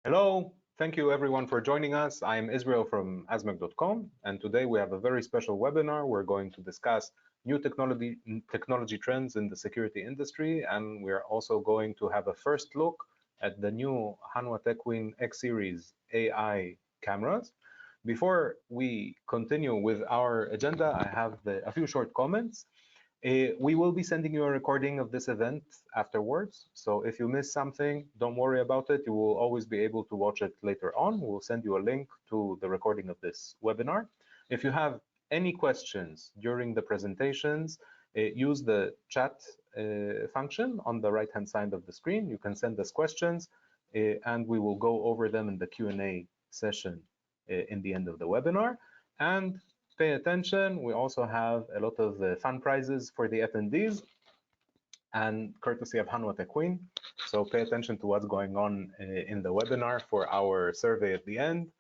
Hello, thank you everyone for joining us. I'm Israel from asmag.com, and today we have a very special webinar. We're going to discuss new technology trends in the security industry, and we're also going to have a first look at the new Hanwha Techwin X series AI cameras. Before we continue with our agenda, I have a few short comments. We will be sending you a recording of this event afterwards. So if you miss something, don't worry about it. You will always be able to watch it later on. We'll send you a link to the recording of this webinar. If you have any questions during the presentations, use the chat function on the right-hand side of the screen. You can send us questions and we will go over them in the Q&A session in the end of the webinar. And pay attention, we also have a lot of fun prizes for the attendees and courtesy of Hanwha Techwin. So pay attention to what's going on in the webinar for our survey at the end.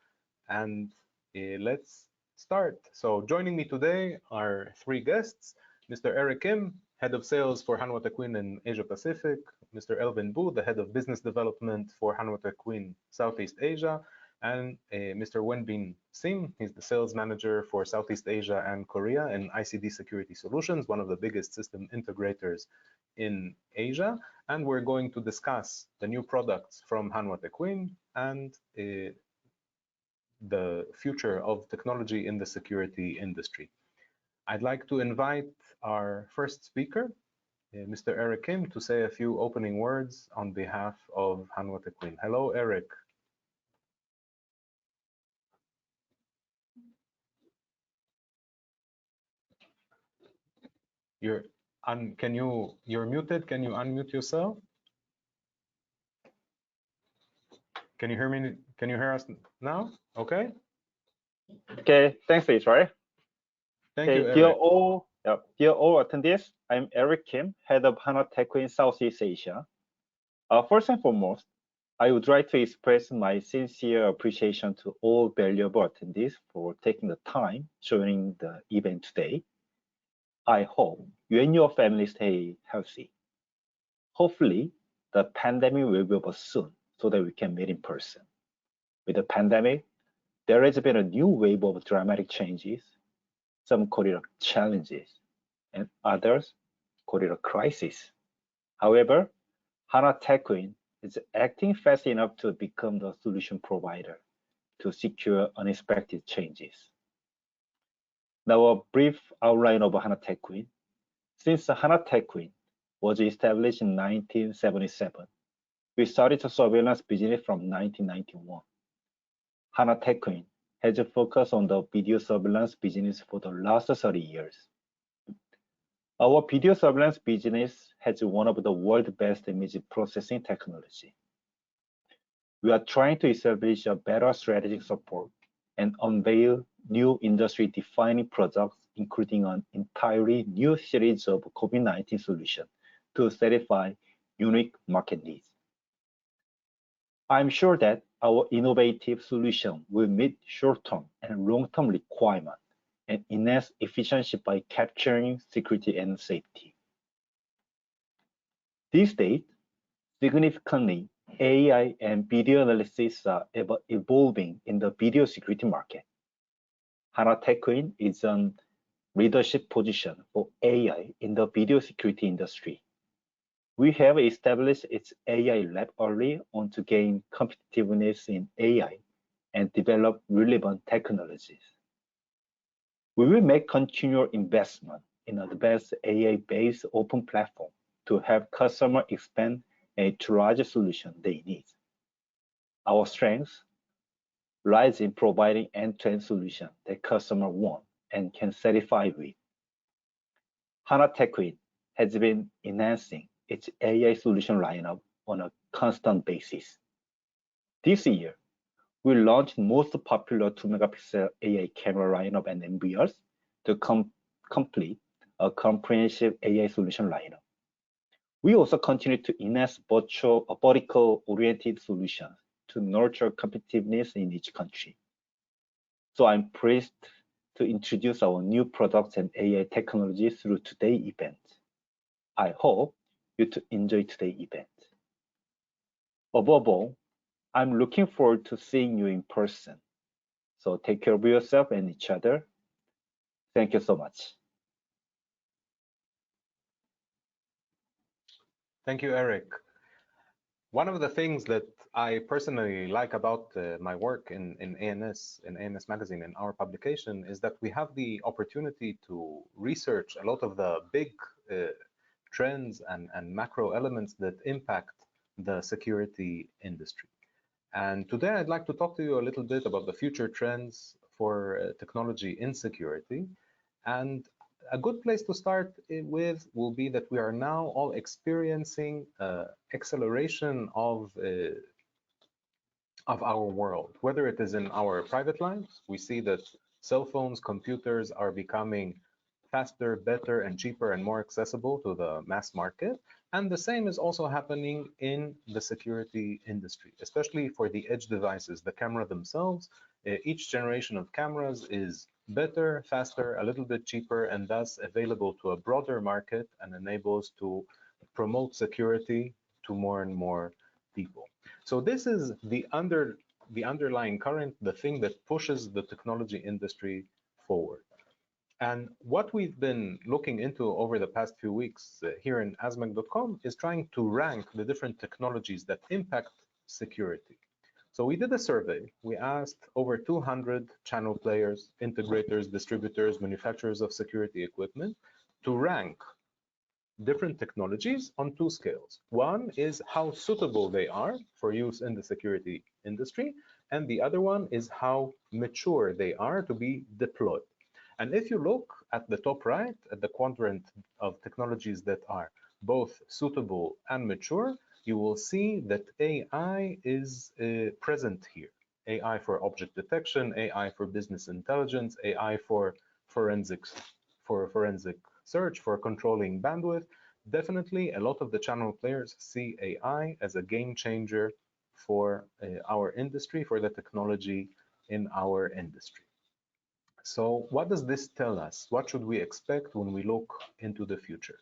And let's start. So joining me today are three guests, Mr. Eric Kim, Head of Sales for Hanwha Techwin in Asia Pacific, Mr. Elvin Bu, the Head of Business Development for Hanwha Techwin Southeast Asia, and Mr. Wenbin Sim. He's the Sales Manager for Southeast Asia and Korea in ICD Security Solutions, one of the biggest system integrators in Asia. And we're going to discuss the new products from Hanwha Techwin and the future of technology in the security industry. I'd like to invite our first speaker, Mr. Eric Kim, to say a few opening words on behalf of Hanwha Techwin. Hello, Eric. You're muted. Can you unmute yourself? Can you hear me? Can you hear us now? Okay. Okay, thanks, Israel. Thank you, Eric. Dear all attendees, I'm Eric Kim, head of Hanwha Techwin Southeast Asia. First and foremost, I would like to express my sincere appreciation to all valuable attendees for taking the time joining the event today. I hope you and your family stay healthy. Hopefully, the pandemic will be over soon so that we can meet in person. With the pandemic, there has been a new wave of dramatic changes. Some call it a challenges, and others call it a crisis. However, Hanwha Techwin is acting fast enough to become the solution provider to secure unexpected changes. Now, a brief outline of Hanwha Techwin. Since Hanwha Techwin was established in 1977, we started the surveillance business from 1991. Hanwha Techwin has focused on the video surveillance business for the last 30 years. Our video surveillance business has one of the world's best image processing technology. We are trying to establish a better strategic support and unveil new industry-defining products, including an entirely new series of COVID-19 solutions to satisfy unique market needs. I'm sure that our innovative solution will meet short-term and long-term requirements and enhance efficiency by capturing security and safety. These days, significantly, AI and video analysis are evolving in the video security market. Hanwha Techwin is in leadership position for AI in the video security industry. We have established its AI lab early on to gain competitiveness in AI and develop relevant technologies. We will make continual investment in advanced AI-based open platform to help customers expand a larger solution they need. Our strength lies in providing end-to-end solution that customers want and can satisfy with. Hanwha Techwin has been enhancing its AI solution lineup on a constant basis. This year, we launched most popular 2-megapixel AI camera lineup and NVRs to complete a comprehensive AI solution lineup. We also continue to enhance vertical-oriented solutions to nurture competitiveness in each country. So I'm pleased to introduce our new products and AI technologies through today's event. I hope you to enjoy today's event. Above all, I'm looking forward to seeing you in person. So take care of yourself and each other. Thank you so much. Thank you, Eric. One of the things that I personally like about my work in ANS magazine, in our publication, is that we have the opportunity to research a lot of the big trends and macro elements that impact the security industry. And today I'd like to talk to you a little bit about the future trends for technology in security. And a good place to start with will be that we are now all experiencing acceleration of our world, whether it is in our private lives. We see that cell phones, computers are becoming faster, better, and cheaper and more accessible to the mass market. And the same is also happening in the security industry, especially for the edge devices, the camera themselves. Each generation of cameras is better, faster, a little bit cheaper, and thus available to a broader market and enables to promote security to more and more people. So this is the underlying current, the thing that pushes the technology industry forward. And what we've been looking into over the past few weeks here in asmag.com is trying to rank the different technologies that impact security. So we did a survey. We asked over 200 channel players, integrators, distributors, manufacturers of security equipment to rank different technologies on two scales. One is how suitable they are for use in the security industry, and the other one is how mature they are to be deployed. And if you look at the top right, at the quadrant of technologies that are both suitable and mature, you will see that AI is present here. AI for object detection, AI for business intelligence, AI for forensic search, for controlling bandwidth. Definitely, a lot of the channel players see AI as a game changer for our industry, for the technology in our industry. So what does this tell us? What should we expect when we look into the future?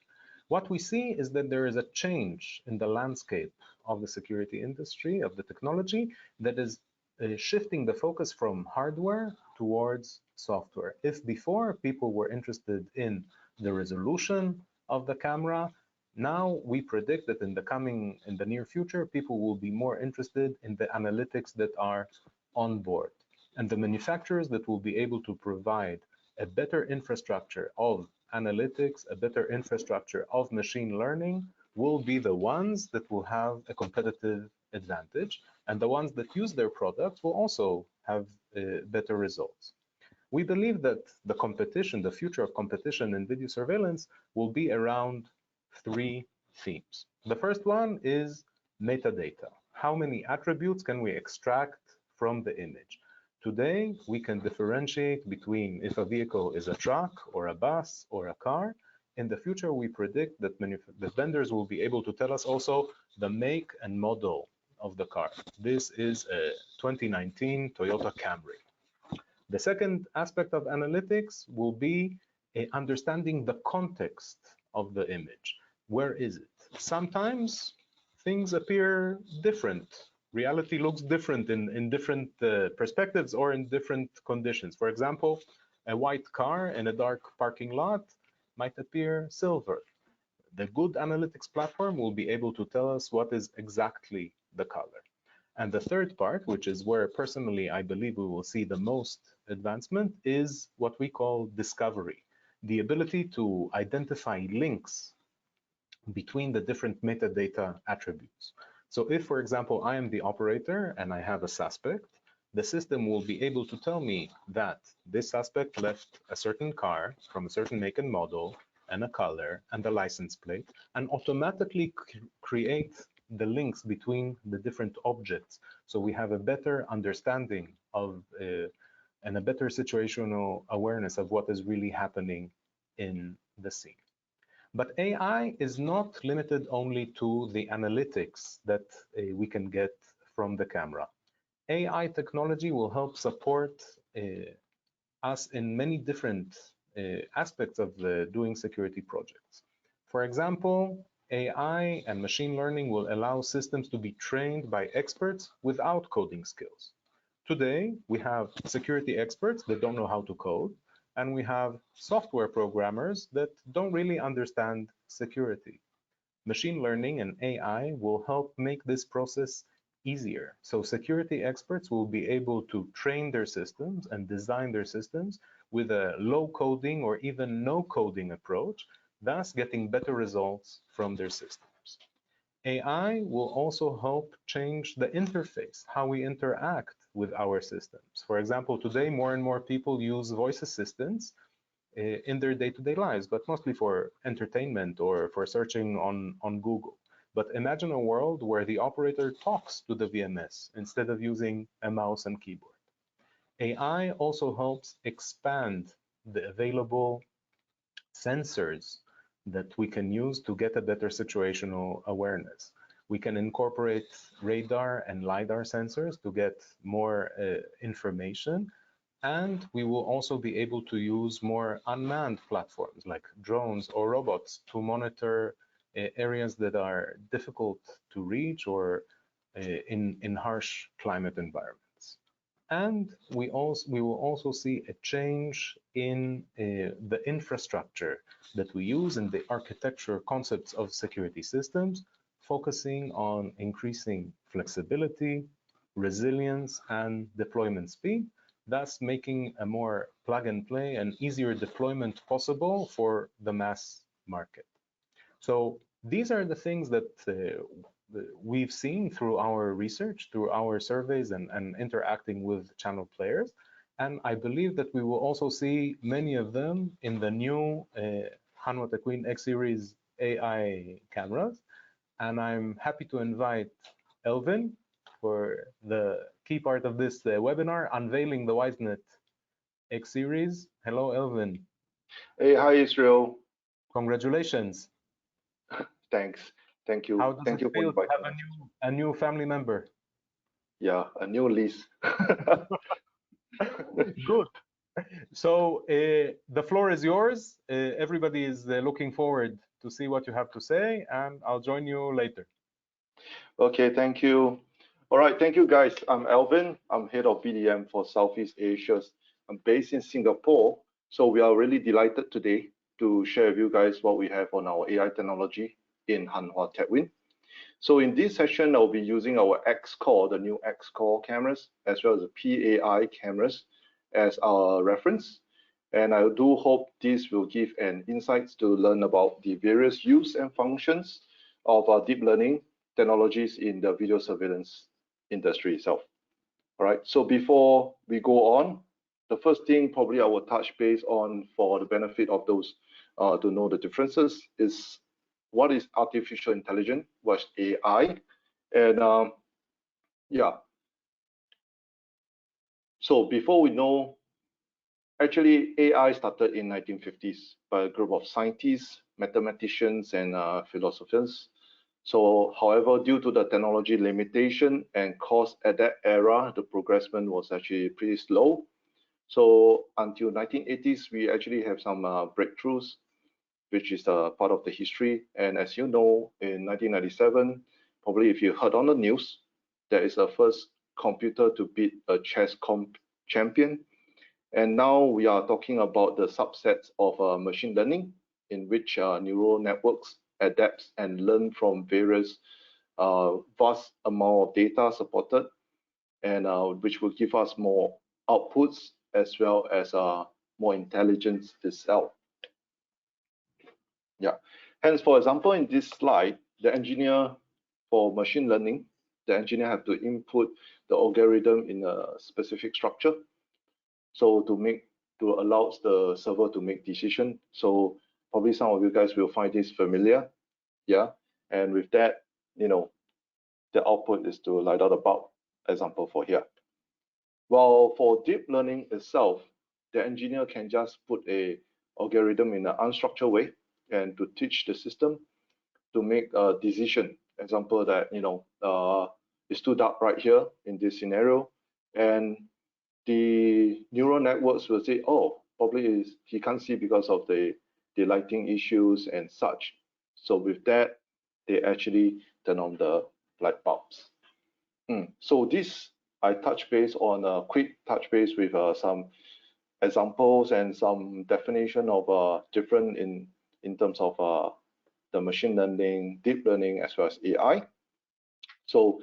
What we see is that there is a change in the landscape of the security industry, of the technology, that is shifting the focus from hardware towards software. If before people were interested in the resolution of the camera, now we predict that in the near future, people will be more interested in the analytics that are on board. And the manufacturers that will be able to provide a better infrastructure of analytics, a better infrastructure of machine learning, will be the ones that will have a competitive advantage, and the ones that use their products will also have better results. We believe that the competition, the future of competition in video surveillance, will be around three themes. The first one is metadata. How many attributes can we extract from the image? Today, we can differentiate between if a vehicle is a truck or a bus or a car. In the future, we predict that the vendors will be able to tell us also the make and model of the car. This is a 2019 Toyota Camry. The second aspect of analytics will be understanding the context of the image. Where is it? Sometimes things appear different. Reality looks different in different perspectives or in different conditions. For example, a white car in a dark parking lot might appear silver. The good analytics platform will be able to tell us what is exactly the color. And the third part, which is where personally I believe we will see the most advancement, is what we call discovery, the ability to identify links between the different metadata attributes. So if, for example, I am the operator and I have a suspect, the system will be able to tell me that this suspect left a certain car from a certain make and model and a color and a license plate, and automatically create the links between the different objects. So we have a better understanding of and a better situational awareness of what is really happening in the scene. But AI is not limited only to the analytics that we can get from the camera. AI technology will help support us in many different aspects of doing security projects. For example, AI and machine learning will allow systems to be trained by experts without coding skills. Today, we have security experts that don't know how to code, and we have software programmers that don't really understand security. Machine learning and AI will help make this process easier. So security experts will be able to train their systems and design their systems with a low coding or even no coding approach, thus getting better results from their systems. AI will also help change the interface, how we interact with our systems. For example, today more and more people use voice assistants in their day-to-day lives, but mostly for entertainment or for searching on Google. But imagine a world where the operator talks to the VMS instead of using a mouse and keyboard. AI also helps expand the available sensors that we can use to get a better situational awareness. We can incorporate radar and LiDAR sensors to get more information, and we will also be able to use more unmanned platforms like drones or robots to monitor areas that are difficult to reach or in harsh climate environments. And we will also see a change in the infrastructure that we use and the architecture concepts of security systems, focusing on increasing flexibility, resilience, and deployment speed, thus making a more plug and play and easier deployment possible for the mass market. So these are the things that we've seen through our research, through our surveys and interacting with channel players. And I believe that we will also see many of them in the new Hanwha Techwin X series AI cameras. And I'm happy to invite Elvin for the key part of this webinar, Unveiling the Wisenet X series. Hello, Elvin. Hey, hi, Israel. Congratulations. Thanks. Thank you. How does Thank it you for feel to inviting have us. a new family member? Yeah, a new lease. Good. So the floor is yours. Everybody is looking forward to see what you have to say, and I'll join you later. Okay, thank you. All right, thank you, guys. I'm Alvin. I'm head of VDM for Southeast Asia. I'm based in Singapore, so we are really delighted today to share with you guys what we have on our AI technology in Hanwha Techwin. So in this session, I'll be using our X-Core, the new X-Core cameras, as well as the PAI cameras as our reference. And I do hope this will give an insights to learn about the various use and functions of our deep learning technologies in the video surveillance industry itself. All right, so before we go on, the first thing probably I will touch base on for the benefit of those to know the differences is what is artificial intelligence, what's AI, and yeah. So before we know, actually AI started in 1950s by a group of scientists, mathematicians, and philosophers. So, however, due to the technology limitation and cost at that era, the progressment was actually pretty slow. So until 1980s, we actually have some breakthroughs, which is part of the history. And as you know, in 1997, probably if you heard on the news, there is a first computer to beat a chess champion. And now we are talking about the subsets of machine learning, in which neural networks adapt and learn from various vast amount of data supported, and which will give us more outputs as well as more intelligence itself. Yeah. Hence, for example, in this slide, the engineer for machine learning, the engineer have to input the algorithm in a specific structure. So to allow the server to make decision. So probably some of you guys will find this familiar. Yeah. And with that, the output is to light out a bulb, example for here. While for deep learning itself, the engineer can just put a algorithm in an unstructured way and to teach the system to make a decision. Example that, it's too dark right here in this scenario. And the neural networks will say, oh, probably he can't see because of the lighting issues and such. So with that, they actually turn on the light bulbs. So this, I touch base on a quick touch base with some examples and some definition of different in terms of the machine learning, deep learning, as well as AI. So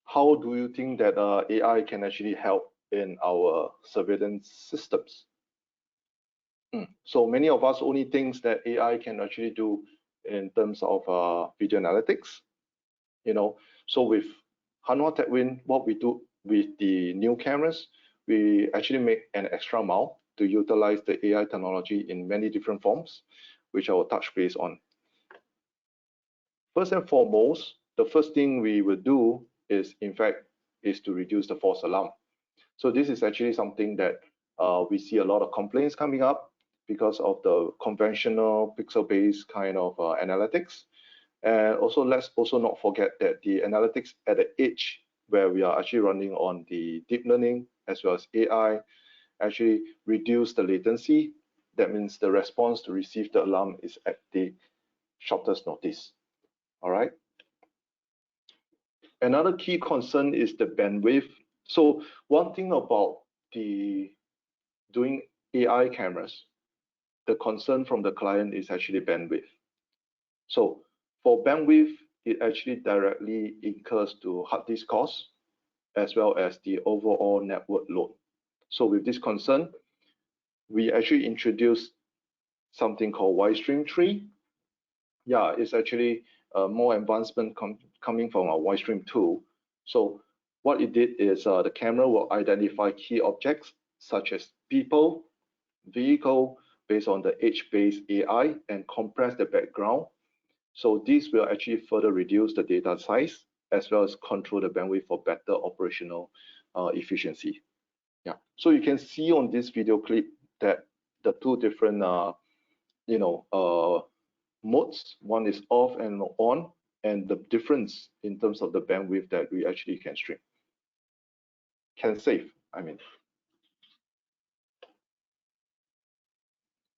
how do you think that AI can actually help in our surveillance systems? So many of us only thinks that AI can actually do in terms of video analytics, So with Hanwha Techwin, what we do with the new cameras, we actually make an extra mile to utilize the AI technology in many different forms, which I will touch base on. First and foremost, the first thing we will do is, in fact, is to reduce the false alarm. So this is actually something that we see a lot of complaints coming up because of the conventional pixel-based kind of analytics. And also, let's also not forget that the analytics at the edge, where we are actually running on the deep learning as well as AI, actually reduce the latency. That means the response to receive the alarm is at the shortest notice. All right. Another key concern is the bandwidth. So one thing about doing AI cameras, the concern from the client is actually bandwidth. So for bandwidth, it actually directly incurs to hard disk costs as well as the overall network load. So with this concern, we actually introduced something called Wisestream 3. Yeah, it's actually more advancement coming from our Wisestream 2. So what it did is the camera will identify key objects such as people, vehicle, based on the edge-based AI and compress the background. So this will actually further reduce the data size as well as control the bandwidth for better operational efficiency. Yeah. So you can see on this video clip that the two different modes. One is off and on, and the difference in terms of the bandwidth that we actually can save. I mean.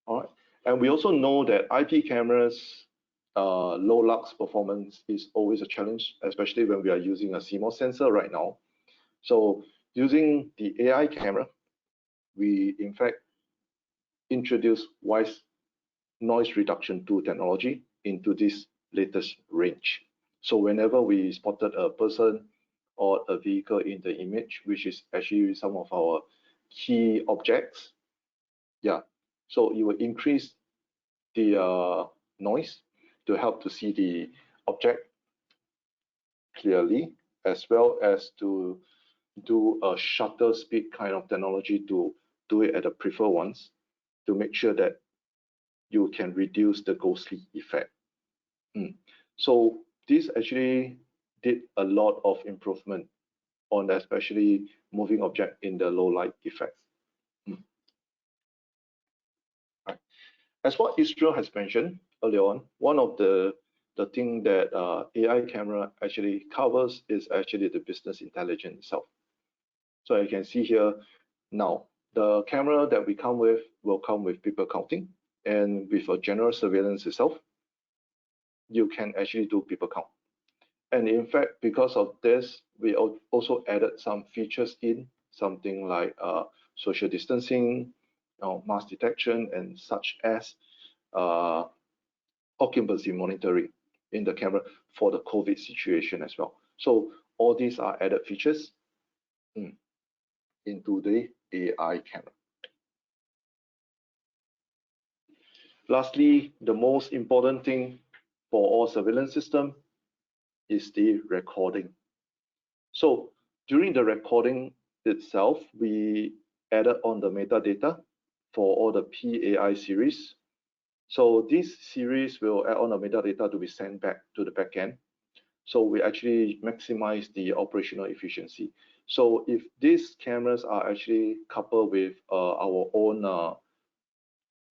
All right. And we also know that IP cameras, low lux performance is always a challenge, especially when we are using a CMOS sensor right now. So using the AI camera, we in fact introduce Wise noise reduction tool technology into this latest range. So whenever we spotted a person or a vehicle in the image, which is actually some of our key objects, yeah, so it will increase the noise to help to see the object clearly, as well as to do a shutter speed kind of technology to do it at the preferred ones to make sure that you can reduce the ghostly effect. So this actually did a lot of improvement on especially moving object in the low light effects. Right. As what Israel has mentioned earlier on, one of the thing that AI camera actually covers is actually the business intelligence itself. So you can see here now, the camera that we come with will come with people counting, and with a general surveillance itself, you can actually do people count. And in fact, because of this, we also added some features in something like social distancing, mask detection, and such as occupancy monitoring in the camera for the COVID situation as well. So all these are added features into the AI camera. Lastly, the most important thing for all surveillance system is the recording. So during the recording itself, we added on the metadata for all the PAI series. So this series will add on the metadata to be sent back to the backend. So we actually maximize the operational efficiency. So if these cameras are actually coupled with our own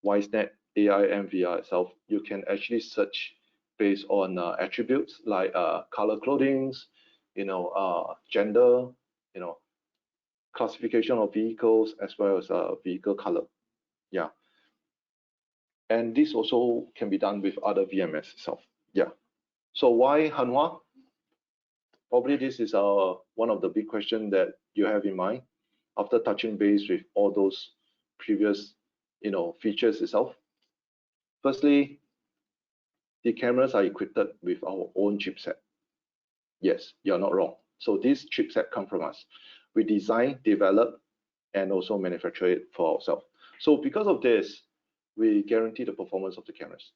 Wisenet AI MVR itself, you can actually search based on attributes like color clothings, gender, classification of vehicles, as well as vehicle color. Yeah. And this also can be done with other VMS itself. Yeah. So why Hanwha? Probably this is one of the big questions that you have in mind after touching base with all those previous, features itself. Firstly, the cameras are equipped with our own chipset. Yes, you're not wrong. So this chipset comes from us. We design, develop, and also manufacture it for ourselves. So because of this, we guarantee the performance of the cameras.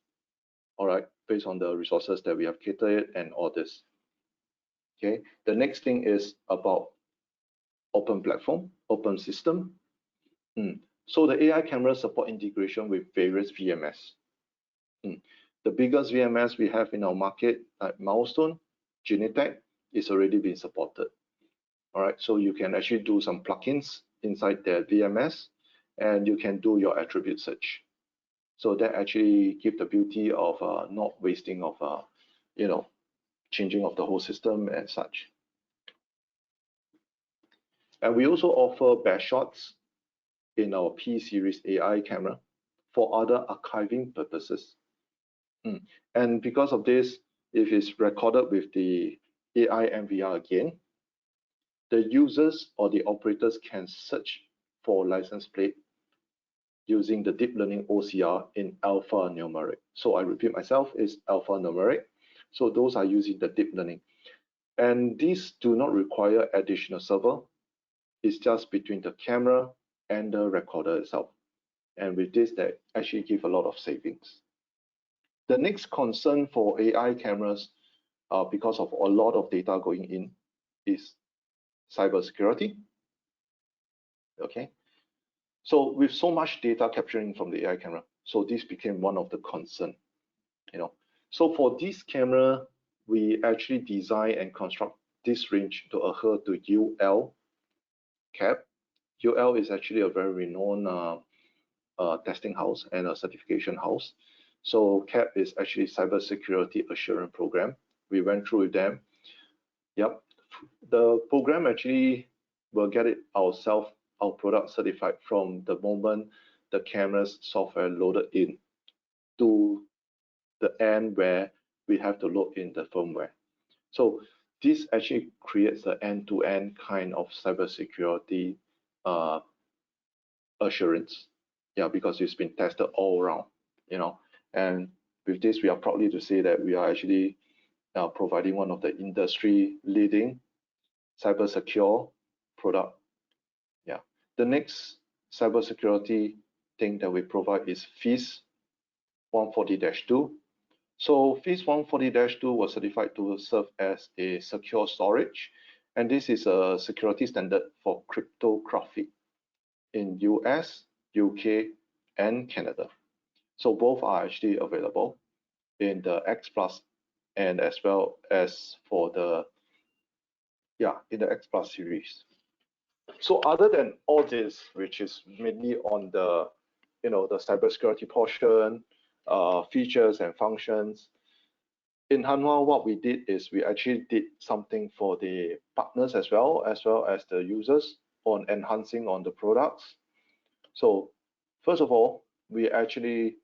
All right, based on the resources that we have catered and all this. Okay, the next thing is about open platform, open system. So the AI cameras support integration with various VMS. The biggest VMS we have in our market, like Milestone, Genetech, is already being supported. All right, so you can actually do some plugins inside the VMS, and you can do your attribute search. So that actually give the beauty of not wasting of changing of the whole system and such. And we also offer best shots in our P series AI camera for other archiving purposes. And because of this, if it's recorded with the AI MVR again, the users or the operators can search for license plate using the deep learning OCR in alphanumeric. So I repeat myself, it's alphanumeric. So those are using the deep learning. And these do not require additional server. It's just between the camera and the recorder itself. And with this, they actually give a lot of savings. The next concern for AI cameras, because of a lot of data going in, is cybersecurity. Okay. So with so much data capturing from the AI camera, so this became one of the concern. So for this camera, we actually design and construct this range to adhere to UL CAP. UL is actually a very renowned testing house and a certification house. So CAP is actually cybersecurity assurance program. We went through with them. Yep, the program actually will get it ourselves, our product certified from the moment the camera's software loaded in to the end where we have to load in the firmware. So this actually creates an end-to-end kind of cybersecurity assurance. Yeah, because it's been tested all around, And with this, we are proudly to say that we are actually providing one of the industry-leading cyber secure product. Yeah. The next cybersecurity thing that we provide is FIS 140-2. So FIS 140-2 was certified to serve as a secure storage, and this is a security standard for cryptography in US, UK, and Canada. So both are actually available in the X Plus and as well as for the in the X Plus series. So other than all this, which is mainly on the the cybersecurity portion, features and functions, in Hanwha, what we did is we actually did something for the partners as well as the users on enhancing on the products. So first of all, we actually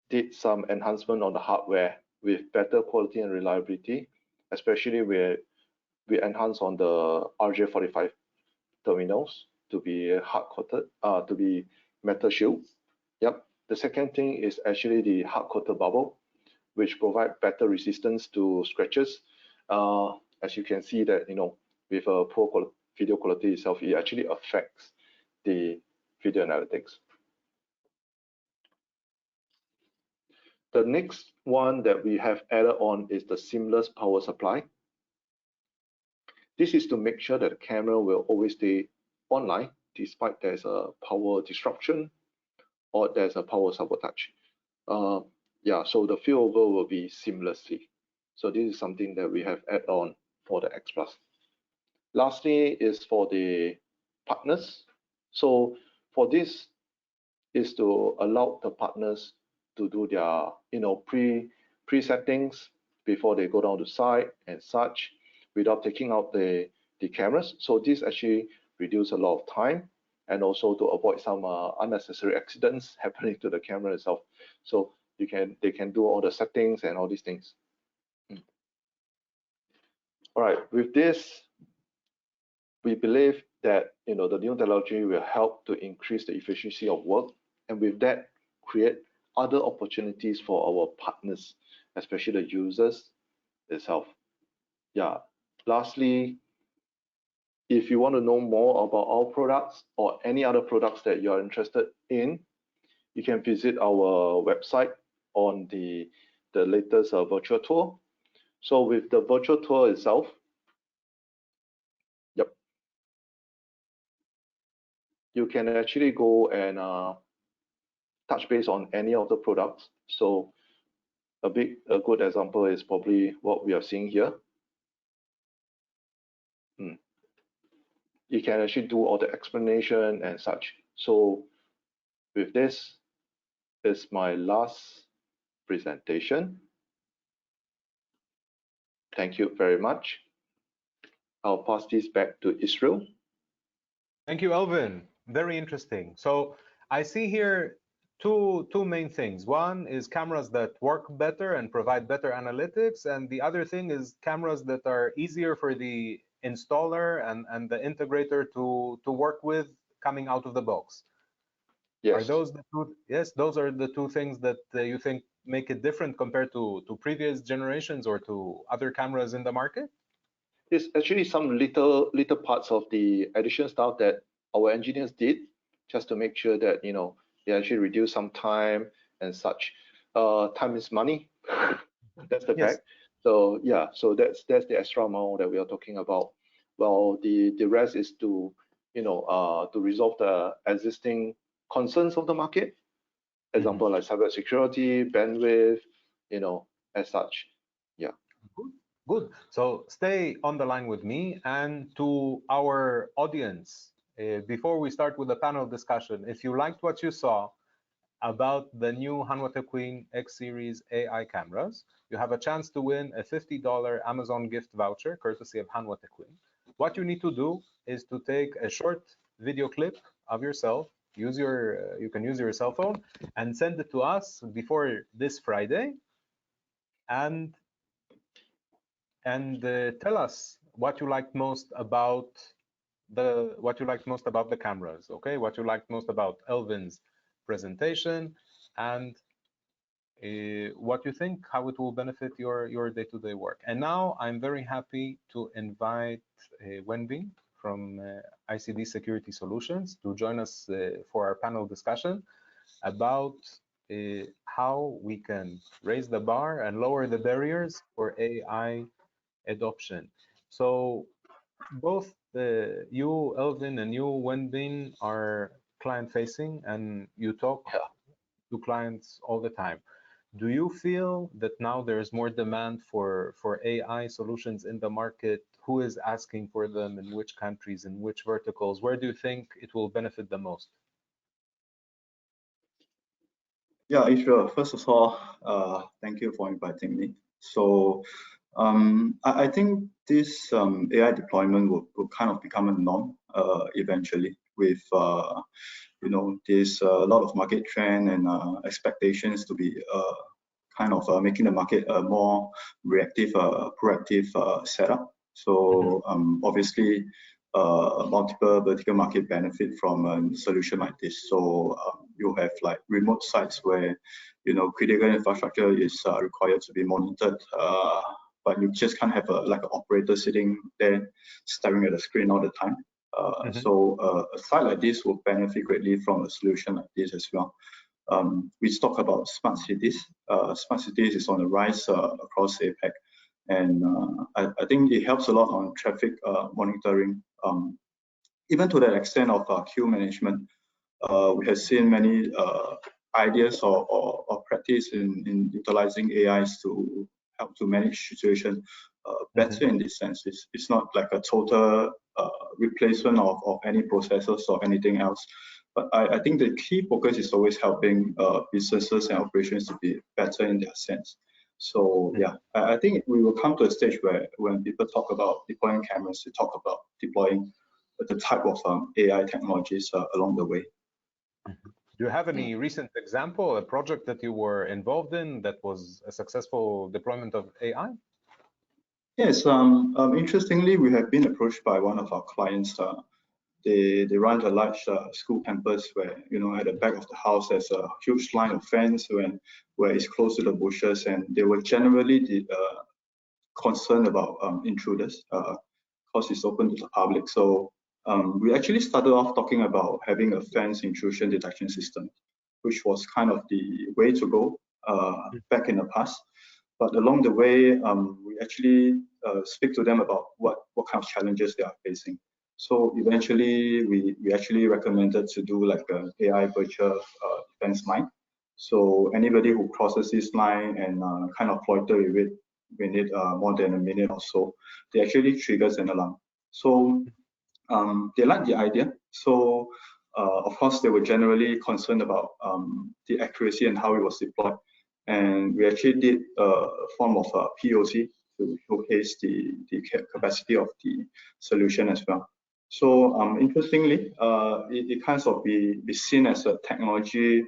did some enhancement on the hardware with better quality and reliability, especially where we enhance on the RJ45 terminals to be hard-coated, to be metal shield. Yep. The second thing is actually the hard-coated bubble, which provide better resistance to scratches. As you can see that, with a poor video quality itself, it actually affects the video analytics. The next one that we have added on is the seamless power supply. This is to make sure that the camera will always stay online despite there's a power disruption or there's a power sabotage. So the failover will be seamlessly. So this is something that we have added on for the X Plus. Lastly is for the partners. So for this is to allow the partners to do their pre-settings before they go down to site and such without taking out the cameras. So this actually reduce a lot of time and also to avoid some unnecessary accidents happening to the camera itself. So they can do all the settings and all these things. All right, with this, we believe that the new technology will help to increase the efficiency of work, and with that, create other opportunities for our partners, especially the users itself. Yeah. Lastly, if you want to know more about our products or any other products that you are interested in, you can visit our website on the latest virtual tour. So with the virtual tour itself, yep, you can actually go and touch base on any of the products. So a good example is probably what we are seeing here. You can actually do all the explanation and such. So with this is my last presentation. Thank you very much. I'll pass this back to Israel. Thank you, Elvin. Very interesting. So I see here two main things. One is cameras that work better and provide better analytics, and the other thing is cameras that are easier for the installer and the integrator to work with coming out of the box. Yes. Are those the two? Yes, those are the two things that you think make it different compared to previous generations or to other cameras in the market? It's actually some little parts of the addition stuff that our engineers did just to make sure that they actually reduce some time and such. Time is money. That's the fact. So yeah, so that's the extra amount that we are talking about. Well, the rest is to to resolve the existing concerns of the market. Example like cybersecurity, bandwidth, as such. Yeah. Good. So stay on the line with me, and to our audience, before we start with the panel discussion, if you liked what you saw about the new Hanwha Techwin X Series AI cameras, you have a chance to win a $50 Amazon gift voucher courtesy of Hanwha Techwin. What you need to do is to take a short video clip of yourself. You can use your cell phone and send it to us before this Friday, and tell us what you liked most about the cameras. Okay, what you liked most about Elvin's presentation, and what you think, how it will benefit your day-to-day work. And now I'm very happy to invite Wenbin from ICD Security Solutions to join us for our panel discussion about how we can raise the bar and lower the barriers for AI adoption. So both you, Elvin, and you, Wenbin, are client-facing, and you talk to clients all the time. Do you feel that now there's more demand for AI solutions in the market? Who is asking for them? In which countries? In which verticals? Where do you think it will benefit the most? Yeah, Israel, first of all, thank you for inviting me. So I think this AI deployment will kind of become a norm eventually with there's a lot of market trend and expectations to be kind of making the market a more reactive, proactive setup. So obviously, multiple vertical market benefit from a solution like this. So you have like remote sites where critical infrastructure is required to be monitored, but you just can't have like an operator sitting there staring at the screen all the time. So a site like this will benefit greatly from a solution like this as well. We talk about smart cities. Smart cities is on the rise across APAC, and I think it helps a lot on traffic monitoring, even to the extent of queue management. We have seen many ideas or practice in utilizing AIs to help to manage situation better in this sense. It's not like a total replacement of any processes or anything else. But I think the key focus is always helping businesses and operations to be better in their sense. So yeah, I think we will come to a stage where when people talk about deploying cameras, they talk about deploying the type of AI technologies along the way. Do you have any recent example, a project that you were involved in that was a successful deployment of AI? Yes, interestingly, we have been approached by one of our clients. They run a large school campus where, at the back of the house, there's a huge line of fence where it's close to the bushes, and they were generally concerned about intruders because it's open to the public. So we actually started off talking about having a fence intrusion detection system, which was kind of the way to go back in the past. But along the way, we actually speak to them about what kind of challenges they are facing. So eventually, we actually recommended to do like an AI virtual defense line. So anybody who crosses this line and kind of loiter with it within more than a minute or so, they actually triggers an alarm. So they liked the idea. So of course, they were generally concerned about the accuracy and how it was deployed. And we actually did a form of a POC to showcase the capacity of the solution as well. So interestingly, it kind of be seen as a technology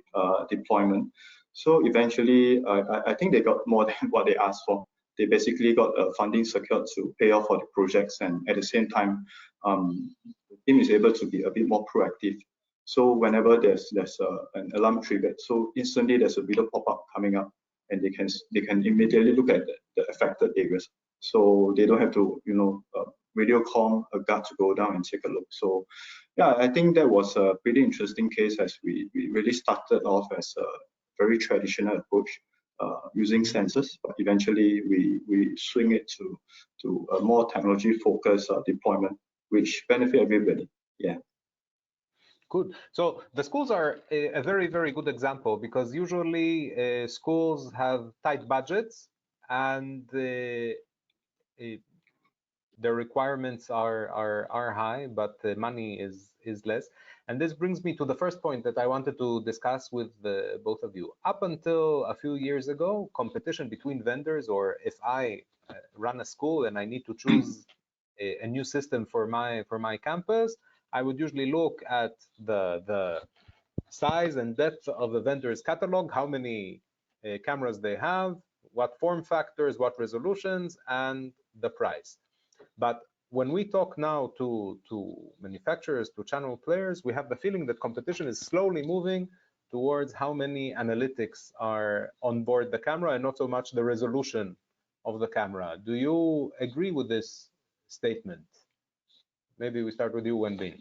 deployment. So eventually, I think they got more than what they asked for. They basically got funding secured to pay off for the projects, and at the same time, the team is able to be a bit more proactive. So whenever there's an alarm triggered, so instantly there's a video pop-up coming up, and they can immediately look at the affected areas. So they don't have to video call a guard to go down and take a look. So yeah, I think that was a pretty interesting case as we really started off as a very traditional approach using sensors, but eventually we swing it to a more technology focused deployment, which benefit everybody. Yeah. Good. So the schools are a very, very good example, because usually schools have tight budgets and the requirements are high, but the money is less. And this brings me to the first point that I wanted to discuss with both of you. Up until a few years ago, competition between vendors, or if I run a school and I need to choose a new system for my campus, I would usually look at the size and depth of the vendor's catalog, how many cameras they have, what form factors, what resolutions, and the price. But when we talk now to manufacturers, to channel players, we have the feeling that competition is slowly moving towards how many analytics are on board the camera and not so much the resolution of the camera. Do you agree with this statement? Maybe we start with you, Wenbin.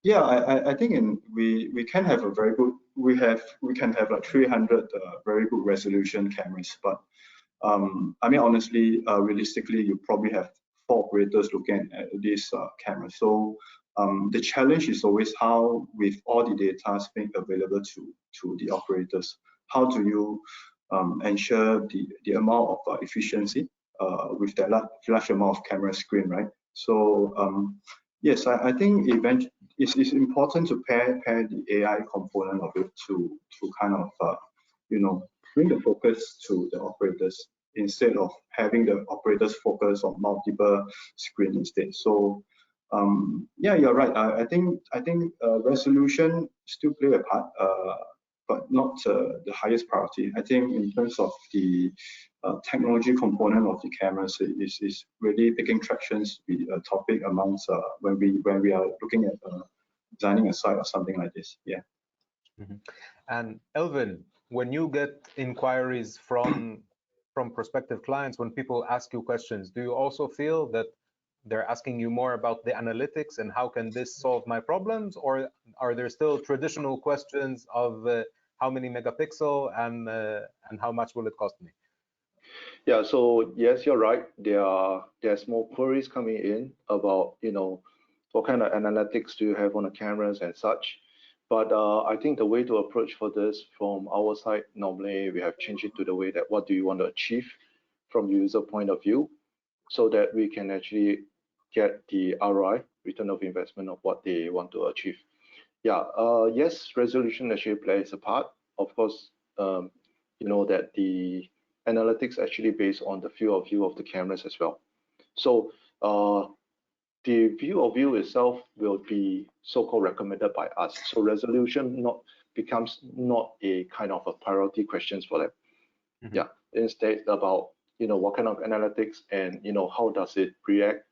Yeah, I think we can have a very good, we can have like 300 very good resolution cameras, but I mean, honestly, realistically, you probably have 4 operators looking at these cameras. So the challenge is always how, with all the data being available to the operators, how do you ensure the amount of efficiency with that large amount of camera screen, right? So yes, I think it's important to pair the AI component of it to kind of bring the focus to the operators instead of having the operators focus on multiple screens instead. So yeah, you're right. I think resolution still play a part, but not the highest priority. I think in terms of the technology component of the cameras is really picking traction to be a topic amongst when we are looking at designing a site or something like this. Yeah. Mm-hmm. And Elvin, when you get inquiries from prospective clients, when people ask you questions, do you also feel that they're asking you more about the analytics and how can this solve my problems, or are there still traditional questions of how many megapixel and how much will it cost me? Yeah, so yes, you're right. There's more queries coming in about what kind of analytics do you have on the cameras and such. But I think the way to approach for this from our side, normally we have changed it to the way that what do you want to achieve from user point of view, so that we can actually get the ROI, return of investment, of what they want to achieve. Yeah, yes, resolution actually plays a part. Of course, you know that the analytics actually based on the field of view of the cameras as well. So the view of view itself will be so-called recommended by us. So resolution becomes not a kind of a priority questions for them. Mm-hmm. Yeah, instead about what kind of analytics and how does it react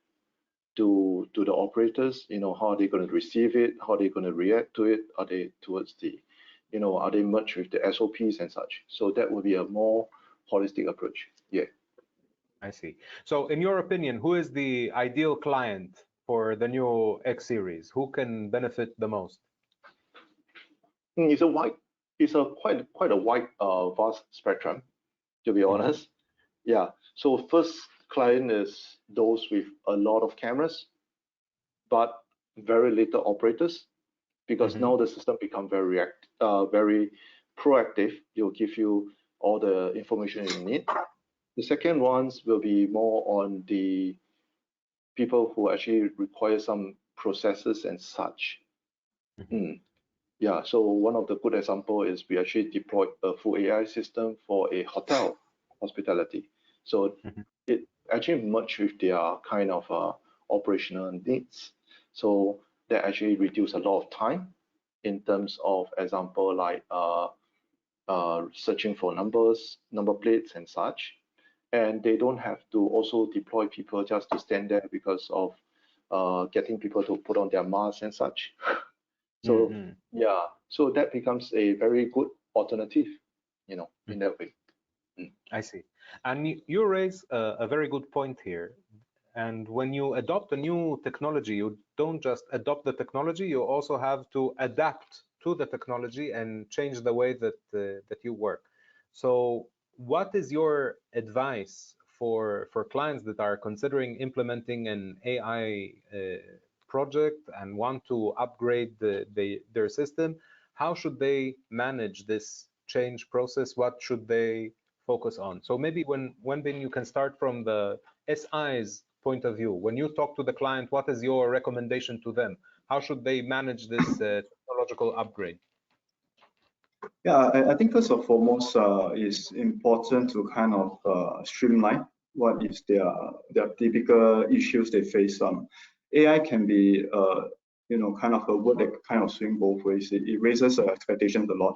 to the operators, how are they going to receive it, how are they going to react to it, are they towards the are they merged with the SOPs and such. So that would be a more holistic approach. Yeah. I see. So in your opinion, who is the ideal client for the new X series? Who can benefit the most? It's a quite a wide vast spectrum, to be honest. Yeah. So first client is those with a lot of cameras, but very little operators, because now the system become very proactive. It'll give you all the information you need. The second ones will be more on the people who actually require some processes and such. Yeah, so one of the good example is we actually deployed a full AI system for a hotel hospitality. So it actually merged with their kind of operational needs. So that actually reduced a lot of time in terms of example like searching for number plates and such. And they don't have to also deploy people just to stand there because of getting people to put on their masks and such. So yeah, so that becomes a very good alternative, in that way. I see. And you raise a very good point here. And when you adopt a new technology, you don't just adopt the technology, you also have to adapt to the technology and change the way that you work. So what is your advice for clients that are considering implementing an AI project and want to upgrade their system? How should they manage this change process? What should they focus on? So maybe when you can start from the SI's point of view. When you talk to the client, what is your recommendation to them? How should they manage this technological upgrade? Yeah, I think first and foremost, it's important to kind of streamline what is their typical issues they face. AI can be, kind of a word that kind of swing both ways. It raises expectations a lot,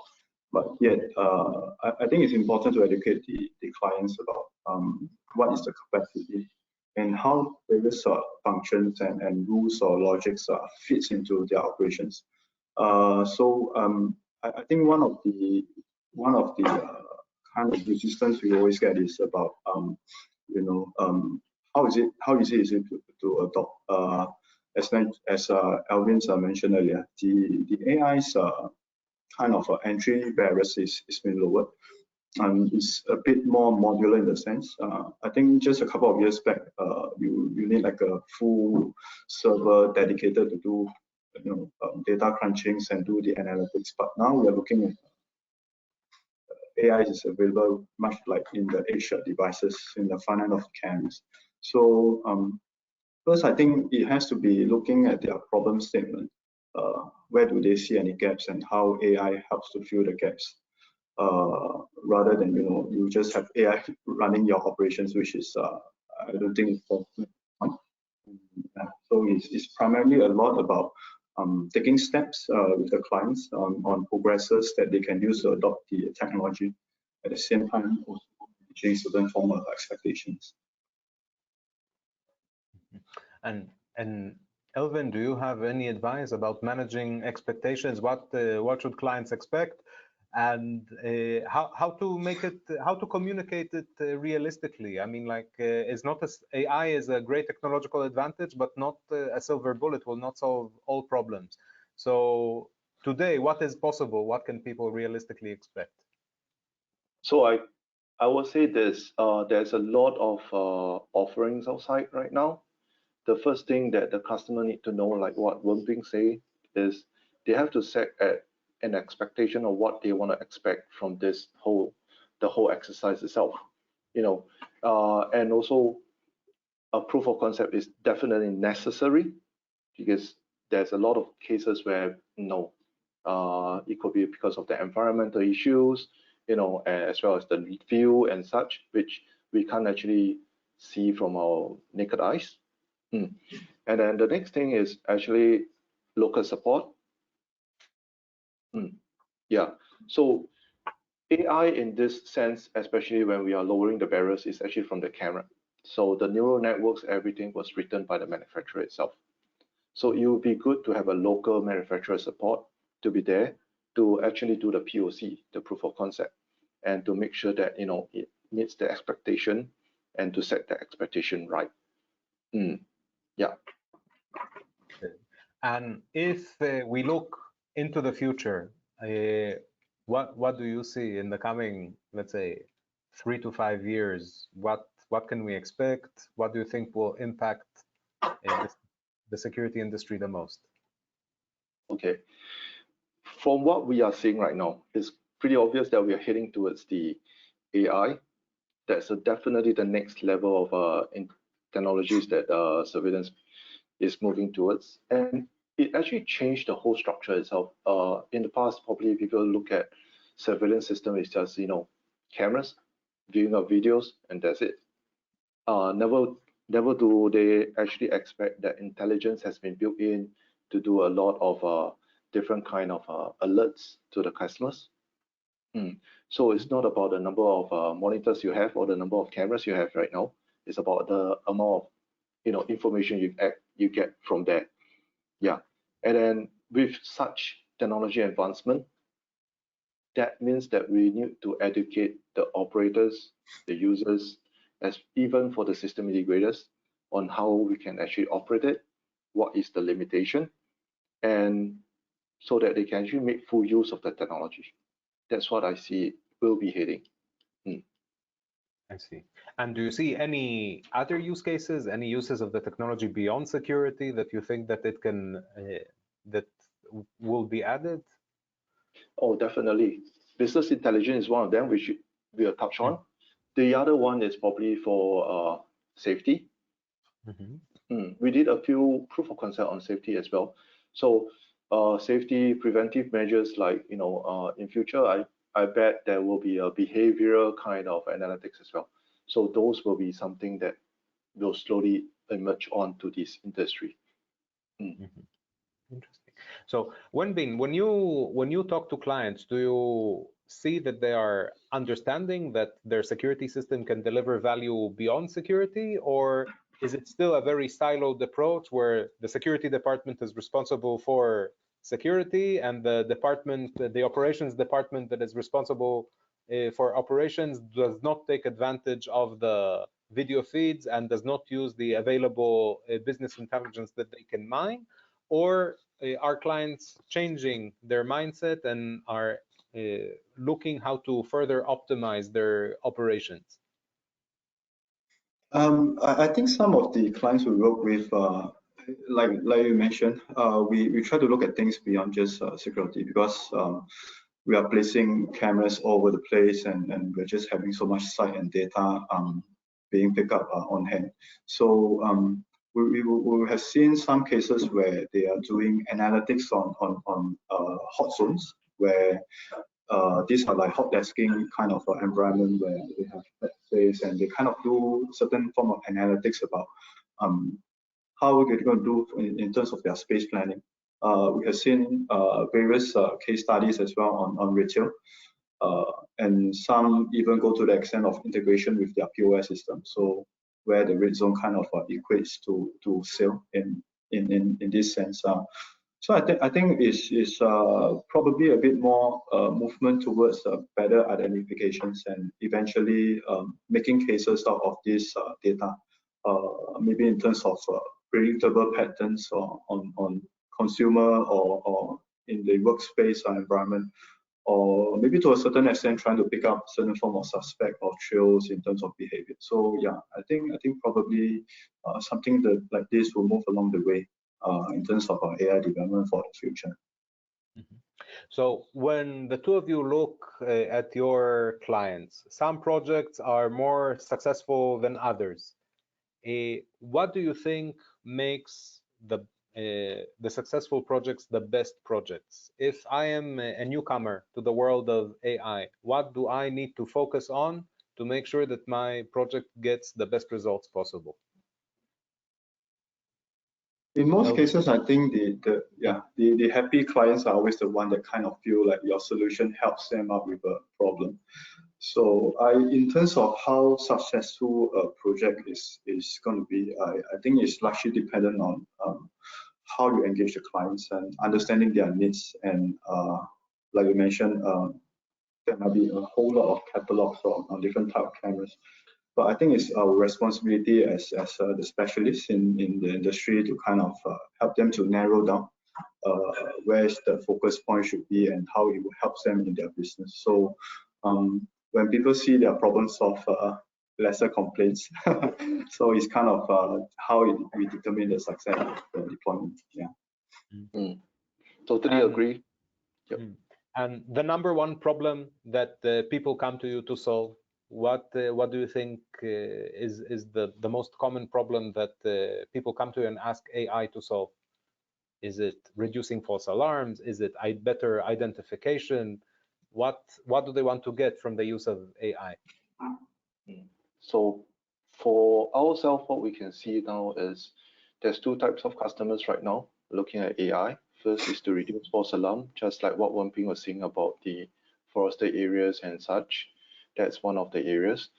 but yet I think it's important to educate the clients about what is the capacity and how various functions and rules or logics fits into their operations. I think one of the kind of resistance we always get is about how easy is it to adopt. As Alvin mentioned earlier, the AI's kind of entry barriers is been lowered. It's a bit more modular in the sense. I think just a couple of years back, you need like a full server dedicated to do data crunchings and do the analytics. But now we are looking at AI is available much like in the edge devices in the front end of cameras. So first, I think it has to be looking at their problem statement. Where do they see any gaps and how AI helps to fill the gaps, rather than you just have AI running your operations, which is I don't think it's possible. So it's primarily a lot about taking steps with the clients on progresses that they can use to adopt the technology. At the same time, also reaching certain form of expectations. And Elvin, do you have any advice about managing expectations? What should clients expect, and how to make it, how to communicate it realistically? I mean, like, it's not AI is a great technological advantage, but not a silver bullet, will not solve all problems. So today, what is possible? What can people realistically expect? So I would say there's a lot of offerings outside right now. The first thing that the customer need to know, like what Wenping say, is they have to set an expectation of what they want to expect from the whole exercise itself. And also a proof of concept is definitely necessary, because there's a lot of cases where it could be because of the environmental issues, as well as the view and such, which we can't actually see from our naked eyes. And then the next thing is actually local support. Yeah, so AI in this sense, especially when we are lowering the barriers, is actually from the camera. So the neural networks, everything was written by the manufacturer itself. So it would be good to have a local manufacturer support to be there to actually do the POC, the proof of concept, and to make sure that it meets the expectation and to set the expectation right. Yeah. And if we look into the future, what do you see in the coming, let's say, 3 to 5 years? What can we expect? What do you think will impact the security industry the most? Okay. From what we are seeing right now, it's pretty obvious that we are heading towards the AI. That's definitely the next level of technologies that surveillance is moving towards. And it actually changed the whole structure itself. In the past, probably people look at surveillance system as just, cameras, viewing of videos, and that's it. Never do they actually expect that intelligence has been built in to do a lot of different kind of alerts to the customers. So it's not about the number of monitors you have or the number of cameras you have right now. It's about the amount of information you get from there. Yeah, and then with such technology advancement, that means that we need to educate the operators, the users, as even for the system integrators on how we can actually operate it, what is the limitation, and so that they can actually make full use of the technology. That's what I see will be heading. I see. And do you see any other use cases, any uses of the technology beyond security that you think that it can that will be added? Oh, definitely. Business intelligence is one of them, which we'll touch on. The other one is probably for safety. We did a few proof of concept on safety as well. So safety preventive measures, like in future, I bet there will be a behavioral kind of analytics as well. So those will be something that will slowly emerge onto this industry. Interesting. So Wenbin, when you talk to clients, do you see that they are understanding that their security system can deliver value beyond security, or is it still a very siloed approach where the security department is responsible for security and the operations department that is responsible for operations does not take advantage of the video feeds and does not use the available business intelligence that they can mine? Or are clients changing their mindset and are looking how to further optimize their operations? I think some of the clients we work with, like you mentioned, we try to look at things beyond just security, because we are placing cameras all over the place, and we're just having so much site and data being picked up on hand. So we have seen some cases where they are doing analytics on hot zones, where these are like hot desking kind of environment where they have that space, and they kind of do certain form of analytics about how we're going to do in terms of their space planning. We have seen various case studies as well on retail, and some even go to the extent of integration with their POS system. So where the red zone kind of equates to sale in this sense. So I think it's probably a bit more movement towards better identifications and eventually making cases out of this data, maybe in terms of predictable patterns on consumer or in the workspace environment, or maybe to a certain extent trying to pick up certain form of suspect or trails in terms of behavior. So yeah, I think probably something that like this will move along the way in terms of AI development for the future. So when the two of you look at your clients, some projects are more successful than others. What do you think makes the successful projects the best projects? If I am a newcomer to the world of AI, what do I need to focus on to make sure that my project gets the best results possible? In most cases, I think the happy clients are always the one that kind of feel like your solution helps them out with a problem. So in terms of how successful a project is going to be, I think it's largely dependent on how you engage the clients and understanding their needs. And like you mentioned, there might be a whole lot of catalogs on different type of cameras. But I think it's our responsibility as the specialists in the industry to kind of help them to narrow down where the focus point should be and how it will help them in their business. So when people see their problem solved, lesser complaints. So it's kind of how we determine the success of the deployment. Yeah. Totally agree. Yep. And the number one problem that people come to you to solve, what do you think is the most common problem that people come to you and ask AI to solve? Is it reducing false alarms? Is it better identification? What do they want to get from the use of AI? So for ourselves, what we can see now is there's two types of customers right now looking at AI. First is to reduce false alarm, just like what Wan Ping was saying about the forested areas and such. That's one of the areas.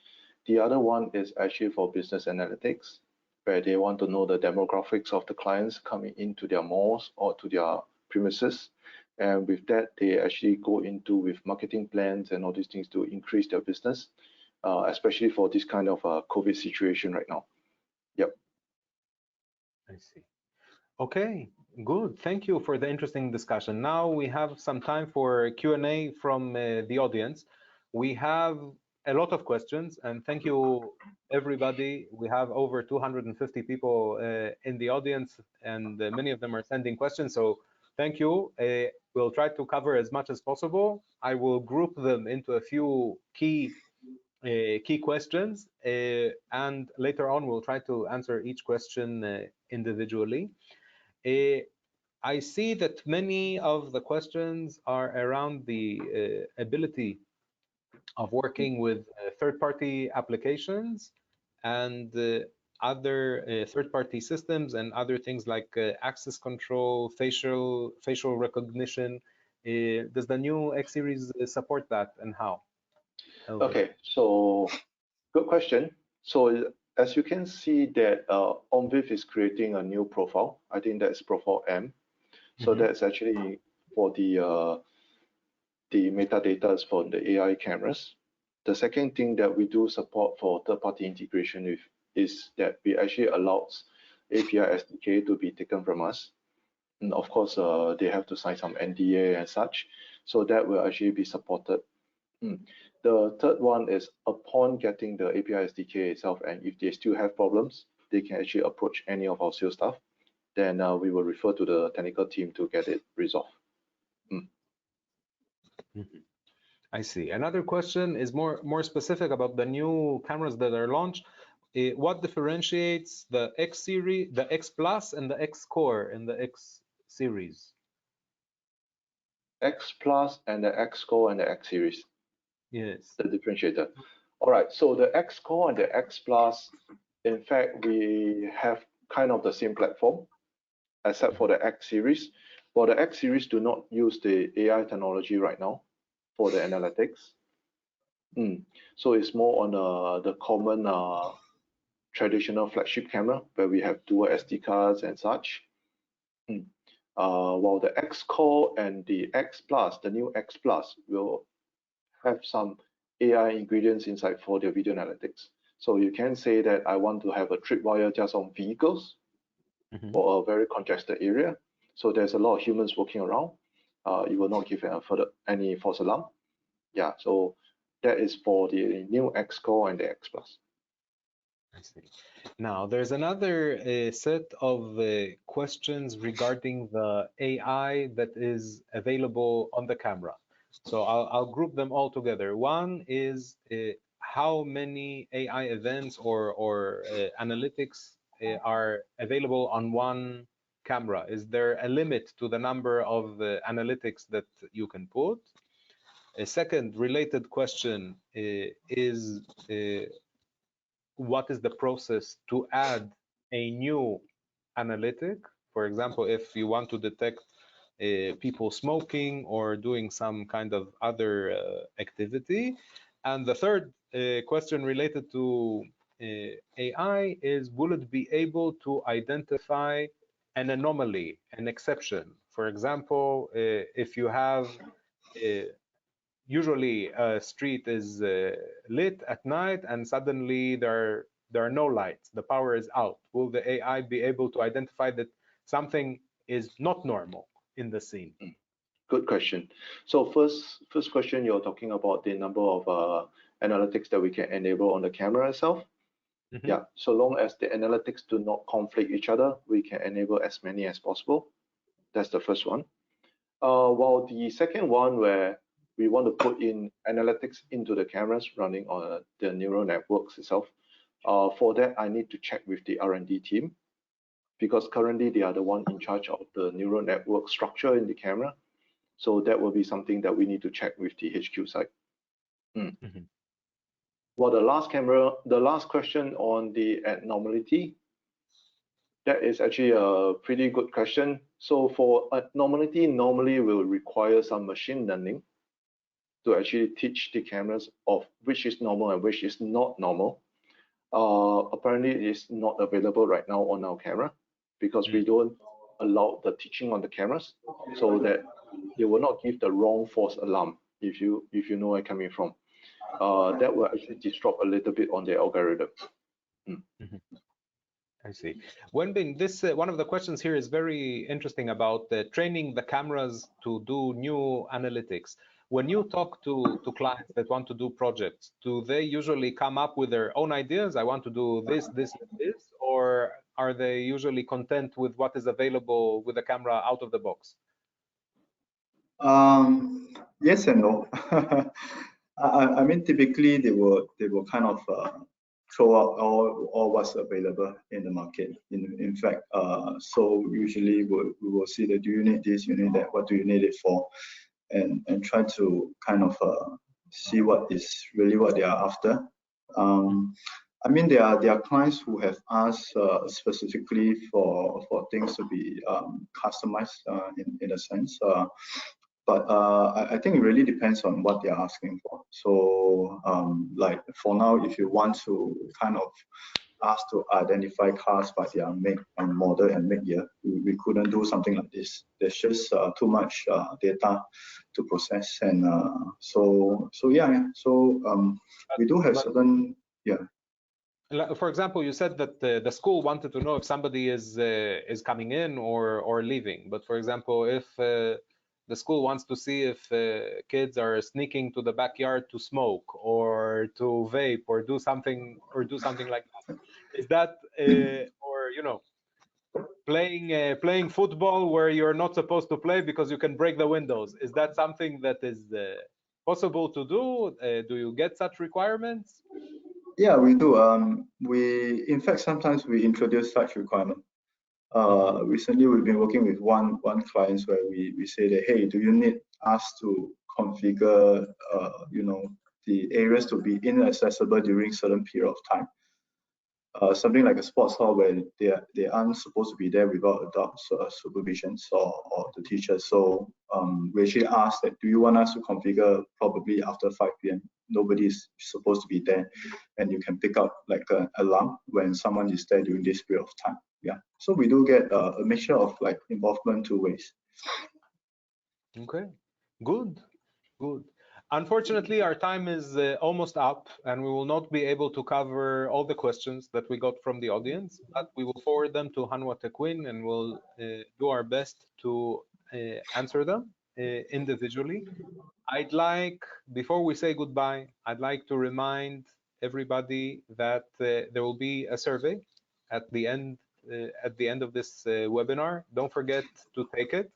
The other one is actually for business analytics, where they want to know the demographics of the clients coming into their malls or to their premises. And with that, they actually go into with marketing plans and all these things to increase their business, especially for this kind of COVID situation right now. Yep. I see. Okay, good. Thank you for the interesting discussion. Now we have some time for Q&A from the audience. We have a lot of questions, and thank you, everybody. We have over 250 people in the audience, and many of them are sending questions. So thank you. We'll try to cover as much as possible. I will group them into a few key questions, and later on we'll try to answer each question individually. I see that many of the questions are around the ability of working with third-party applications and other third-party systems and other things like access control, facial recognition. Does the new X series support that, and how? Okay, so good question. So as you can see that Onviv is creating a new profile. I think that's profile M. So that's actually for the metadata for the AI cameras. The second thing that we do support for third-party integration with is that we actually allows API SDK to be taken from us. And of course, they have to sign some NDA and such. So that will actually be supported. The third one is upon getting the API SDK itself, and if they still have problems, they can actually approach any of our sales staff. Then we will refer to the technical team to get it resolved. I see. Another question is more specific about the new cameras that are launched. What differentiates the X series, the X Plus, and the X Core in the X series? X Plus and the X Core and the X series. Yes. The differentiator. All right. So the X Core and the X Plus, in fact, we have kind of the same platform, except for the X series. But the X series do not use the AI technology right now for the analytics. So it's more on the common traditional flagship camera where we have dual SD cards and such. While the X Core and the X Plus, the new X Plus, will have some AI ingredients inside for their video analytics. So you can say that I want to have a tripwire just on vehicles for a very congested area. So there's a lot of humans walking around. You will not give any false alarm. Yeah, so that is for the new X Core and the X Plus. I see. Now, there's another set of questions regarding the AI that is available on the camera. So I'll group them all together. One is how many AI events or analytics are available on one camera? Is there a limit to the number of analytics that you can put? A second related question is what is the process to add a new analytic For example, if you want to detect people smoking or doing some kind of other activity. And the third question related to AI is, will it be able to identify an anomaly, an exception? For example, if you have usually a street is lit at night and suddenly there are no lights, the power is out, will the AI be able to identify that something is not normal in the scene? Good question. So first question, you're talking about the number of analytics that we can enable on the camera itself. Mm-hmm. Yeah, so long as the analytics do not conflict each other, we can enable as many as possible. That's the first one. While the second one, where we want to put in analytics into the cameras running on the neural networks itself, for that I need to check with the R&D team, because currently they are the one in charge of the neural network structure in the camera. So that will be something that we need to check with the HQ side. Mm-hmm. Well, the last question on the abnormality, that is actually a pretty good question. So for abnormality, normally will require some machine learning to actually teach the cameras of which is normal and which is not normal. Apparently, it is not available right now on our camera because we don't allow the teaching on the cameras, so that they will not give the wrong false alarm, if you know where I'm coming from. That will actually disrupt a little bit on the algorithm. Mm-hmm. I see. Wenbin, this one of the questions here is very interesting about training the cameras to do new analytics. When you talk to clients that want to do projects, do they usually come up with their own ideas? I want to do this, this, and this, or are they usually content with what is available with the camera out of the box? Yes and no. I mean, typically they will kind of throw out all what's available in the market. In fact, so usually we will see that, do you need this, you need that, what do you need it for, and try to kind of see what is really what they are after. I mean, there are clients who have asked specifically for things to be customized in a sense. But I think it really depends on what they're asking for. So like for now, if you want to kind of ask to identify cars by their make and model and make year, we couldn't do something like this. There's just too much data to process, and so yeah. So we do have certain, yeah. For example, you said that the school wanted to know if somebody is coming in or leaving. But for example, if the school wants to see if kids are sneaking to the backyard to smoke or to vape or do something like that, is that or playing football where you're not supposed to play because you can break the windows, is that something that is possible to do? Do you get such requirements? Yeah, we do. We, in fact, sometimes we introduce such requirement. Recently, we've been working with one client where we say that, hey, do you need us to configure, the areas to be inaccessible during certain period of time? Something like a sports hall where they aren't supposed to be there without adult supervision or the teacher. So we actually asked that, do you want us to configure probably after 5 p.m. Nobody is supposed to be there, and you can pick up like an alarm when someone is there during this period of time. Yeah, so we do get a mixture of like involvement two ways. Okay, good. Unfortunately, our time is almost up, and we will not be able to cover all the questions that we got from the audience, but we will forward them to Hanwha Techwin, and we'll do our best to answer them individually. I'd like, before we say goodbye, I'd like to remind everybody that there will be a survey at the end of this webinar. Don't forget to take it.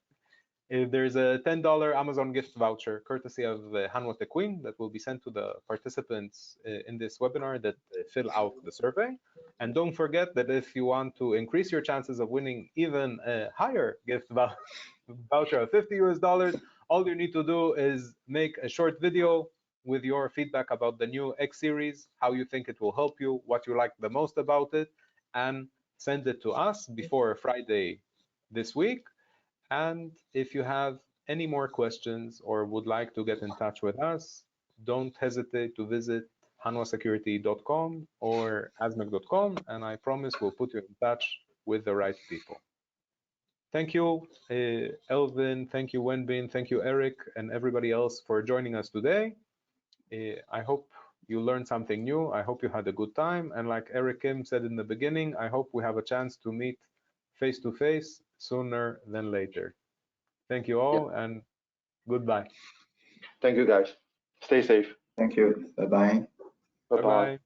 There's a $10 Amazon gift voucher courtesy of Hanwha Techwin that will be sent to the participants in this webinar that fill out the survey. And don't forget that if you want to increase your chances of winning even a higher gift voucher of $50, all you need to do is make a short video with your feedback about the new X series, how you think it will help you, what you like the most about it, and send it to us before Friday this week. And if you have any more questions or would like to get in touch with us, don't hesitate to visit hanwhasecurity.com or asmag.com, and I promise we'll put you in touch with the right people. Thank you, Elvin, thank you, Wenbin, thank you, Eric, and everybody else for joining us today. I hope you learned something new. I hope you had a good time. And like Eric Kim said in the beginning, I hope we have a chance to meet face-to-face sooner than later. Thank you all, and goodbye. Thank you, guys. Stay safe. Thank you. Bye-bye. Bye-bye.